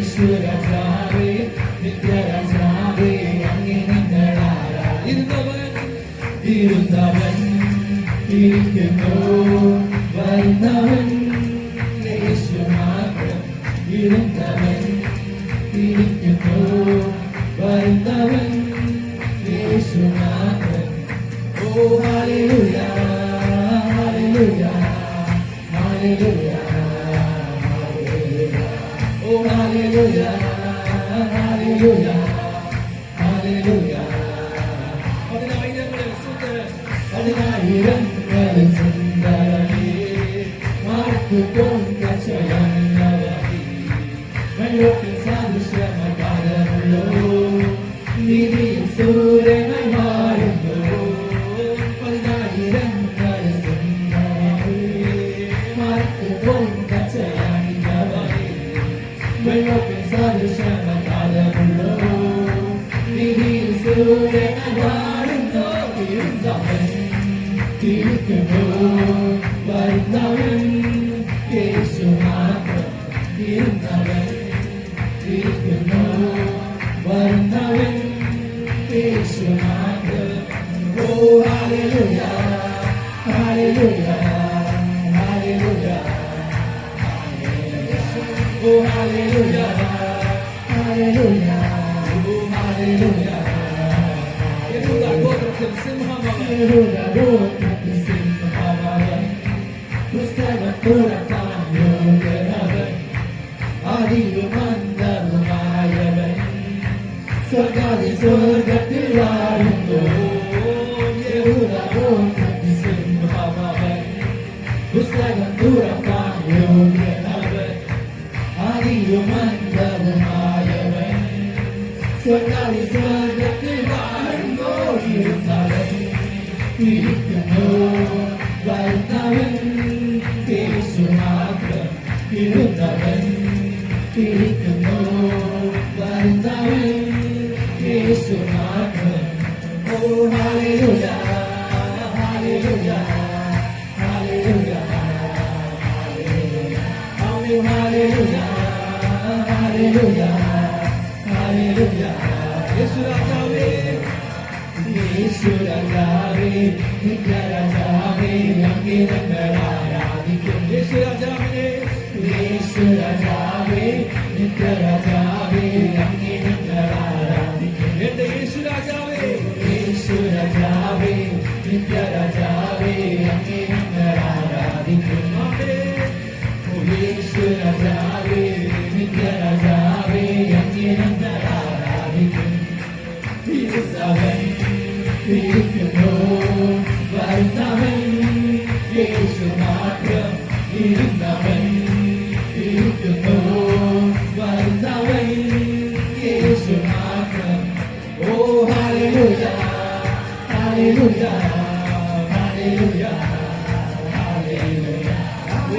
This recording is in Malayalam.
യേശുരാജാവേ നിത്യരാജാവേ അങ്ങേ ഞങ്ങൾ ആരാധിക്കുന്നവൻ ഇരുന്നവൻ ഇരിക്കുന്നു വരുന്നവൻ യേശു മാത്രം ഇരുന്നവൻ ഇരിക്കുന്നു വരുന്നവൻ യേശു മാത്രം ഓ ഹല്ലേലൂയ ഹല്ലേലൂയ ഹല്ലേലൂയ ഓ ഹല്ലേലൂയ ഹല്ലേലൂയ ഹല്ലേലൂയ പതിനായിരങ്ങളിൽ സുന്ദരമേ മാർക്കുകൊണ്ട സ്വയംനവമേ വെള്ളത്തിൽ സാദൃശ്യമകാരമുള്ളോ നീതിയിൽ സൂര്യനായി മാറുന്നു പതിനായിരങ്ങളിൽ സുന്ദരമേ മാർക്കുകൊണ്ട സ്വയംനവമേ വെള്ളത്തിൽ സാദൃശ്യമകാരമുള്ളോ നീതിയിൽ സൂര്യനായി മാറുന്നു ഇരിക്കുന്നു വരുന്നവൻ യേശു മാത്രം ഇരുന്നവൻ ഇരിക്കുന്നു വരുന്നവൻ യേശു മാത്രം ഓ ഹല്ലേലൂയ ഹല്ലേലൂയ ഹല്ലേലൂയ ഓ ഹല്ലേലൂയ ഹല്ലേലൂയ ഓ ഹല്ലേലൂയ സ്വർഗാതി സ്വർഗത്തിൽ വാഴുന്നു പുസ്തകം തുറക്കാൻ യോഗ്യനവൻ ആദിയുമന്തവുമായവൻ സ്വർഗാതി സ്വർഗത്തിൽ വാഴുന്നു ഇരുന്നവൻ ഇരിക്കുന്നു വരുന്നവൻ യേശു മാത്രം ഇരുന്നവൻ ഇരിക്കുന്നു വരുന്നവൻ യേശു മാത്രം ഓ ഹല്ലേലൂയ ഹല്ലേലൂയ ഹല്ലേലൂയ ഹല്ലേലൂയ ഹല്ലേലൂയ ഹല്ലേലൂയ യേശുരാജാവേ യേശുരാജാവേ നിത്യരാജാവേ അങ്ങേ ഞങ്ങൾ ആരാധിക്കും യേശുരാജാവേ യേശുരാജാവേ നിത്യരാജാവേ അങ്ങേ ഞങ്ങൾ ആരാധിക്കും എന്റെ യേശുരാജാവേ യേശുരാജാവേ നിത്യരാജാവേ അങ്ങേ ഞങ്ങൾ ആരാധിക്കും ഓ യേശുരാജാവേ നിത്യരാജാവേ അങ്ങേ ഞങ്ങൾ ആരാധിക്കും ഇരുന്നവൻ ഇരിക്കുന്നു വരുന്നവൻ യേശു മാത്രം ഇരുന്നവൻ ഇരിക്കുന്നു വരുന്നവൻ യേശു മാത്രം ഓ ഹല്ലേലൂയ ഹല്ലേലൂയ